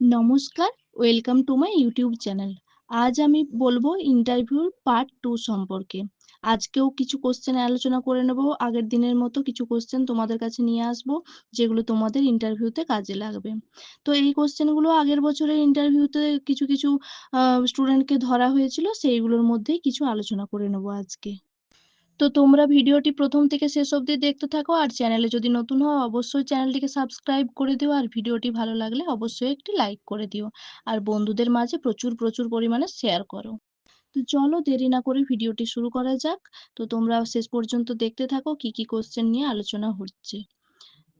নমস্কার, welcome to my YouTube channel. আজ আমি বলবো ইন্টারভিউর পার্ট 2 সম্পর্কে। আজকেও কিছু কোশ্চেন আলোচনা করে নেব। আগের দিনের মতো কিছু কোশ্চেন তোমাদের কাছে নিয়ে আসবো, যেগুলো তোমাদের ইন্টারভিউতে কাজে লাগবে। তো এই কোশ্চেনগুলো আগের বছরের ইন্টারভিউতে কিছু কিছু স্টুডেন্টকে ধরা হয়েছিল, সেইগুলোর মধ্যেই কিছু আলোচনা করে নেব আজকে। তো তোমরা ভিডিওটি প্রথম থেকে শেষ অবধি দেখতে থাকো, আর চ্যানেলে যদি নতুন হও অবশ্যই চ্যানেলটিকে সাবস্ক্রাইব করে দিও, আর ভিডিওটি ভালো লাগলে অবশ্যই একটি লাইক করে দিও, আর বন্ধুদের মাঝে প্রচুর প্রচুর পরিমাণে শেয়ার করো। তো চলো দেরি না করে ভিডিওটি শুরু করা যাক। তো তোমরা শেষ পর্যন্ত দেখতে থাকো কি কি কোশ্চেন নিয়ে আলোচনা হচ্ছে।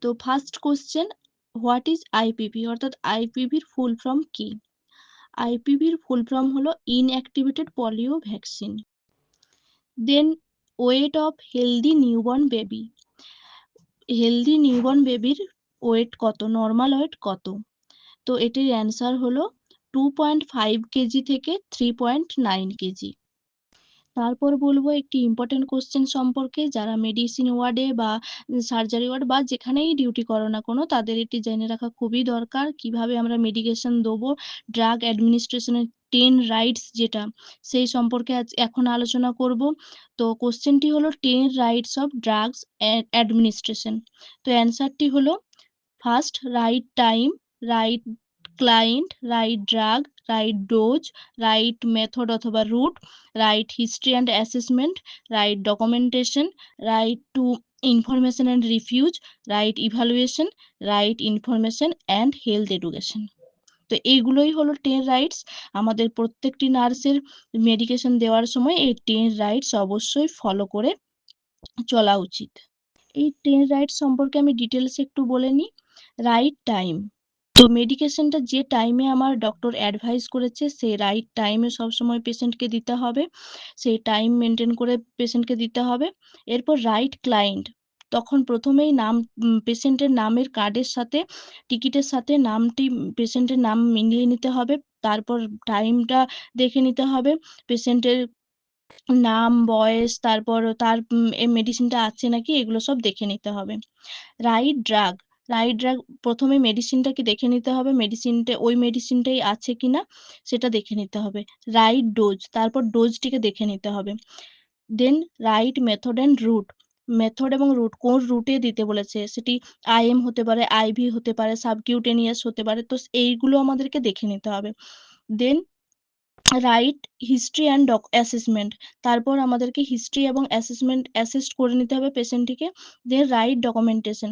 তো first question, what is IPV, অর্থাৎ আইপিভির ফুল ফর্ম কি? আইপিভির ফুল ফর্ম হলো inactivated polio vaccine. Then, weight of healthy newborn baby, healthy newborn বেবির ওয়েট কত, নর্মাল ওয়েট কত? তো এটির অ্যান্সার হলো 2.5 কেজি থেকে 3.9 কেজি। তারপর বলবো একটি ইম্পর্টেন্ট কোশ্চেন সম্পর্কে, যারা মেডিসিন ওয়ার্ডে বা সার্জারি ওয়ার্ড বা যেখানেই ডিউটি করো না কোনো, তাদের এটি জেনে রাখা খুবই দরকার, কিভাবে আমরা মেডিকেশন দেবো। ড্রাগ অ্যাডমিনিস্ট্রেশনের 10 রাইটস যেটা, সেই সম্পর্কে এখন আলোচনা করব। তো কোশ্চেনটি হলো 10 রাইটস অফ ড্রাগস অ্যাডমিনিস্ট্রেশন। তো অ্যান্সারটি হলো, first, right time, right client, right drug, right dose, right method অথবা route, right history and assessment, right documentation, right to information and refuse, right evaluation, right information and health education. তো এইগুলোই হলো 10 rights. আমাদের প্রত্যেকটি নার্সের medication দেওয়ার সময় এই 10 রাইটস অবশ্যই ফলো করে চলা উচিত। এই 10 রাইটস সম্পর্কে আমি ডিটেলস একটু বলে নিই। রাইট টাইম, তো মেডিকেশনটা যে টাইমে আমার ডক্টর অ্যাডভাইস করেছে সেই রাইট টাইমে সবসময় পেশেন্টকে দিতে হবে, সেই টাইম মেনটেন করে পেশেন্টকে দিতে হবে। এরপর রাইট ক্লায়েন্ট, তখন প্রথমেই নাম, পেশেন্টের নামের কার্ডের সাথে, টিকিটের সাথে নামটি, পেশেন্টের নাম মিলিয়ে নিতে হবে। তারপর টাইমটা দেখে নিতে হবে, পেশেন্টের নাম, বয়স, তারপর তার মেডিসিনটা আছে নাকি, এগুলো সব দেখে নিতে হবে। রাইট ড্রাগ, রাইট ড্রাগ, প্রথমে মেডিসিনটাকে দেখে নিতে হবে, মেডিসিনটা ওই মেডিসিনটাই আছে কিনা সেটা দেখে নিতে হবে। রাইট ডোজ, তারপর ডোজটিকে দেখে নিতে হবে। Then right method and route, method এবং রুট, কোন রুটে দিতে বলেছে, সেটি আইএম হতে পারে, আইভি হতে পারে, সাবকিউটেনিয়াস হতে পারে, তো এইগুলো আমাদেরকে দেখে নিতে হবে। Then right history and assessment, তারপর আমাদেরকে হিস্ট্রি এবং অ্যাসেসমেন্ট অ্যাসেস্ট করে নিতে হবে পেশেন্টটিকে। দেন রাইট ডকুমেন্টেশন,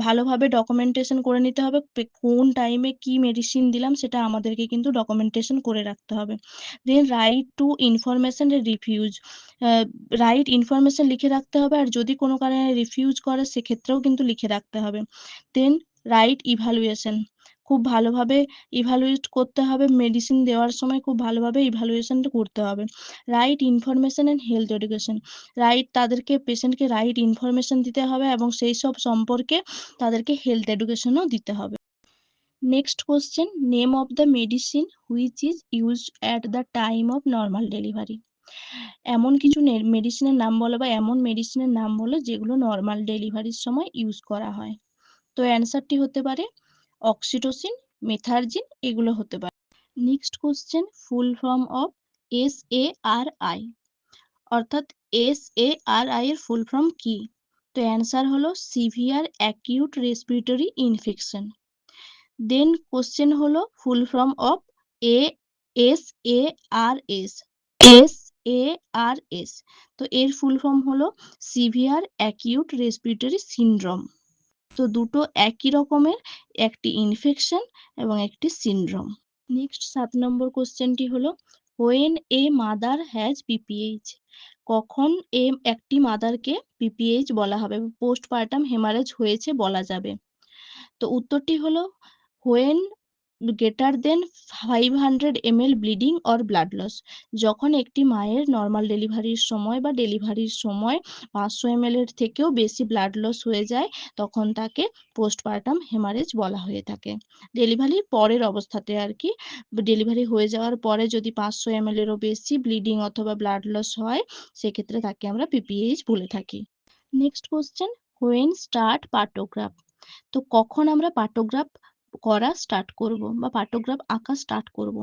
ভালোভাবে ডকুমেন্টেশন করে নিতে হবে, কোন টাইমে কি মেডিসিন দিলাম সেটা আমাদেরকে কিন্তু ডকুমেন্টেশন করে রাখতে হবে। Then right to information refuse, right information লিখে রাখতে হবে, আর যদি কোনো কারণে রিফিউজ করে সেক্ষেত্রেও কিন্তু লিখে রাখতে হবে। দেন রাইট ইভালুয়েশন, খুব ভালোভাবে ইভালুয়েট করতে হবে, মেডিসিন দেওয়ার সময় খুব ভালোভাবে ইভালুয়েশনটা করতে হবে। Right information and health education, right, তাদেরকে পেশেন্টকে রাইট ইনফরমেশন দিতে হবে এবং সেই সব সম্পর্কে তাদেরকে হেলথ এডুকেশনও দিতে হবে। Next question, name of the medicine which is used at the time of normal delivery, এমন কিছু মেডিসিনের নাম বলো বা এমন মেডিসিনের নাম বলো যেগুলো নর্মাল ডেলিভারির সময় ইউজ করা হয়। তো অ্যান্সারটি হতে পারে অক্সিটোসিন, মেথার্জিন, এগুলো হতে পারে। Next question, full form of SARI, অর্থাৎ SARI এর ফুল ফর্ম কি? তো অ্যান্সার হলো severe acute respiratory infection. Then question হলো full form of SARS, SARS, তো এর ফুল ফর্ম হলো সিভিয়ার অ্যাকিউট রেসপিরেটরি সিনড্রোম। তো দুটো একই রকমের, একটি ইনফেকশন এবং একটি সিনড্রোম। নেক্সট 7 নম্বর কোশ্চেনটি হলো, when a mother has PPH, কখন একটি মাদারকে পিপিএইচ বলা হবে, পোস্টপার্টাম হেমারেজ হয়েছে বলা যাবে। তো উত্তরটি হলো, when greater than 500 ml bleeding or blood loss, যখন একটি মায়ের নর্মাল ডেলিভারির সময় বা ডেলিভারির সময় 500 ml এর থেকেও বেশি ব্লাড লস হয়ে যায়, তখন তাকে পোস্টপার্টাম হেমারেজ বলা হয়ে থাকে। ডেলিভারির পরের অবস্থাতে আর কি, ডেলিভারি হয়ে যাওয়ার পরে যদি 500 ml এরও বেশি ব্লিডিং অথবা ব্লাড লস হয়, সেক্ষেত্রে তাকে আমরা পিপিএইচ বলে থাকি। নেক্সট কোশ্চেন, হোয়েন স্টার্ট পার্টোগ্রাফ, তো কখন আমরা পার্টোগ্রাফ করা স্টার্ট করব বা পার্টোগ্রাফ আঁকা স্টার্ট করব?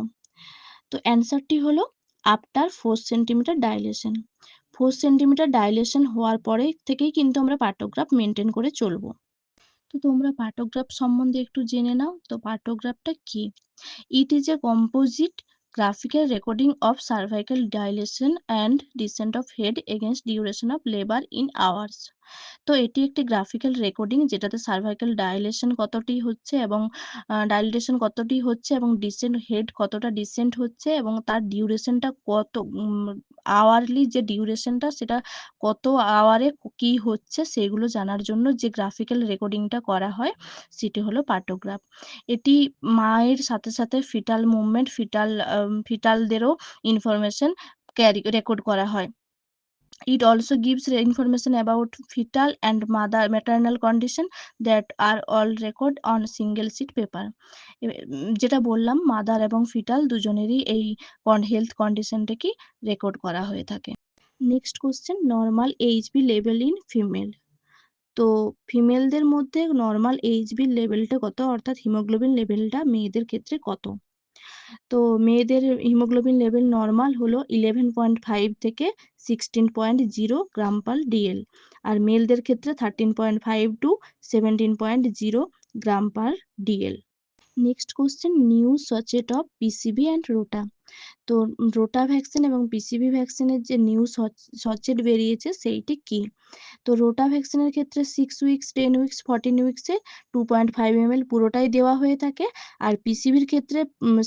তো অ্যান্সারটি হলো after 4 centimetre dilation. 4 centimetre dilation হওয়ার পরে থেকেই কিন্তু আমরা পার্টোগ্রাফ মেনটেন করে চলবো। তো তোমরা পার্টোগ্রাফ সম্বন্ধে একটু জেনে নাও। তো পার্টোগ্রাফটা কি? It is a composite graphical recording of cervical dilation and descent of head against duration of labor in hours. তো এটি একটি গ্রাফিক্যাল রেকর্ডিং যেটাতে সার্ভাইকাল ডাইলেশন কতটি হচ্ছে এবং ডাইলেশন কতটি হচ্ছে এবং ডিসেন্ট হেড কতটা ডিসেন্ট হচ্ছে এবং তার ডিউরেশনটা কত, আওয়ারলি যে ডিউরেশনটা সেটা কত আওয়ারে কি হচ্ছে সেগুলো জানার জন্য যে গ্রাফিক্যাল রেকর্ডিংটা করা হয় সেটি হলো পার্টোগ্রাফ। এটি মায়ের সাথে সাথে ফিটাল মুভমেন্ট, ফিটালদেরও ইনফরমেশন রেকর্ড করা হয়। It also gives information about fetal and maternal condition that are all record on single sheet paper. যেটা বললাম মাদার এবং ফিটাল দুজনেরই এই হেলথ কন্ডিশনটাকে রেকর্ড করা হয়ে থাকে। Next question, normal HB level in female. তো ফিমেলদের মধ্যে নর্মাল এইচবি লেভেলটা কত, অর্থাৎ হিমোগ্লোবিন লেভেলটা মেয়েদের ক্ষেত্রে কত? তো মেয়েদের হিমোগ্লোবিন লেভেল নর্মাল হলো 11.5 থেকে 16.0 গ্রাম পার ডিএল, আর মেলদের ক্ষেত্রে 13.5 to 17.0 gram per DL. Next question, new sachet of PCB and rota. তো রোটা ভ্যাকসিন এবং পিসিবি ভ্যাকসিনের যে নিউ সচেট বেরিয়েছে সেইটি কি? তো রোটা ভ্যাকসিনের ক্ষেত্রে 6 উইকস, 10 উইকস, 14 উইকসে 2.5 ml পুরোটাই দেওয়া হয়ে থাকে, আর পিসিবির ক্ষেত্রে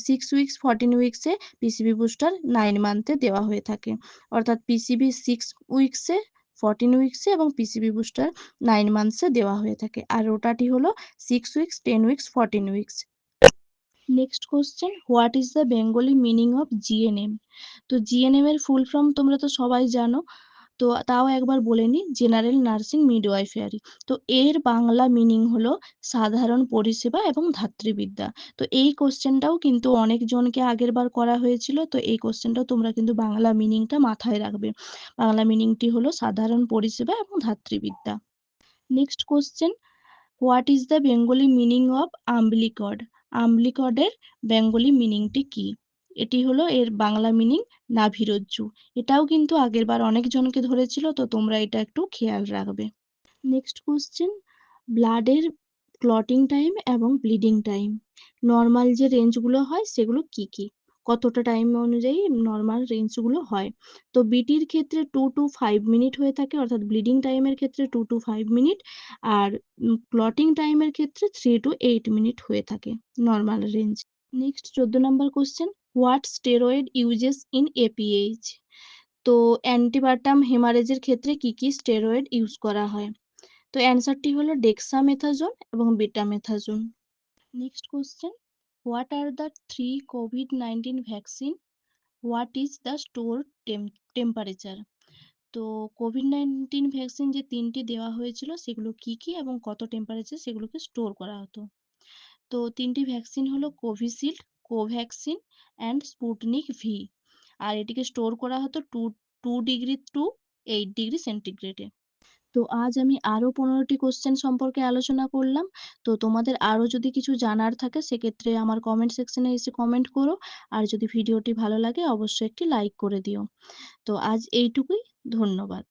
6 উইকস, 14 উইকসে পিসিবি বুস্টার 9 মান্থে দেওয়া হয়ে থাকে, অর্থাৎ পিসিবি 6 উইকসে, 14 উইকসে এবং পিসিবি বুস্টার 9 মান্থসে দেওয়া হয়ে থাকে, আর রোটাটি হলো 6 weeks, 10 weeks, 14 weeks. Next question, what is the Bengali meaning of GNM? তো জিএনএম এর ফুল ফর্ম তোমরা তো সবাই জানো, তো তাও একবার বলে নিই, জেনারেল নার্সিং মিডওয়াইফারি। তো এর বাংলা মিনিং হলো সাধারণ পরিষেবা এবং ধাত্রীবিদ্যা। তো এই কোশ্চেনটাও কিন্তু অনেকজনকে আগের বার করা হয়েছিল, তো এই কোশ্চেনটাও তোমরা কিন্তু বাংলা মিনিংটা মাথায় রাখবে। বাংলা মিনিংটি হলো সাধারণ পরিষেবা এবং ধাত্রীবিদ্যা। Next question, what is the Bengali meaning of umbilical cord? আম্বলিকডের বেঙ্গলি মিনিংটি কি? এটি হলো এর বাংলা মিনিং নাভিরজ্জু। এটাও কিন্তু আগের বার অনেকজনকে ধরেছিল, তো তোমরা এটা একটু খেয়াল রাখবে। নেক্সট কোশ্চেন, ব্লাডের ক্লটিং টাইম এবং ব্লিডিং টাইম, নর্মাল যে রেঞ্জগুলো হয় সেগুলো কি কি, কতটা টাইম অনুযায়ী নর্মাল রেঞ্জগুলো হয়? তো বিটির ক্ষেত্রে 2 to 5 মিনিট হয়ে থাকে, অর্থাৎ ব্লিডিং টাইমের ক্ষেত্রে 2 to 5 মিনিট, আর ক্লটিং টাইমের ক্ষেত্রে 3 to 8 মিনিট হয়ে থাকে normal range. Next 14 number question, what steroid uses in APH? তো অ্যান্টিবাটাম হেমারেজের ক্ষেত্রে কি কি স্টেরয়েড ইউজ করা হয়? তো অ্যান্সারটি হলো ডেক্সামেথাজোন এবং betamethasone. Next question, what are the 3 কোভিড-19 vaccine, what is the store temperature? তো কোভিড-19 ভ্যাকসিন যে 3টি দেওয়া হয়েছিল সেগুলো কি কি এবং কত টেম্পারেচার সেগুলোকে স্টোর করা হতো? তো 3টি ভ্যাকসিন হলো Covishield, Covaxin and Sputnik V, আর এটিকে স্টোর করা হতো 2 ডিগ্রি টু 8 ডিগ্রি সেন্টিগ্রেডে। তো আজ আমি আরো 15টি কোশ্চেন সম্পর্কে আলোচনা করলাম। তো তোমাদের আরো যদি কিছু জানার থাকে সেক্ষেত্রে আমার কমেন্ট সেকশনে এসে কমেন্ট করো, আর যদি ভিডিওটি ভালো লাগে অবশ্যই একটি লাইক করে দিও। তো আজ এইটুকুই, ধন্যবাদ।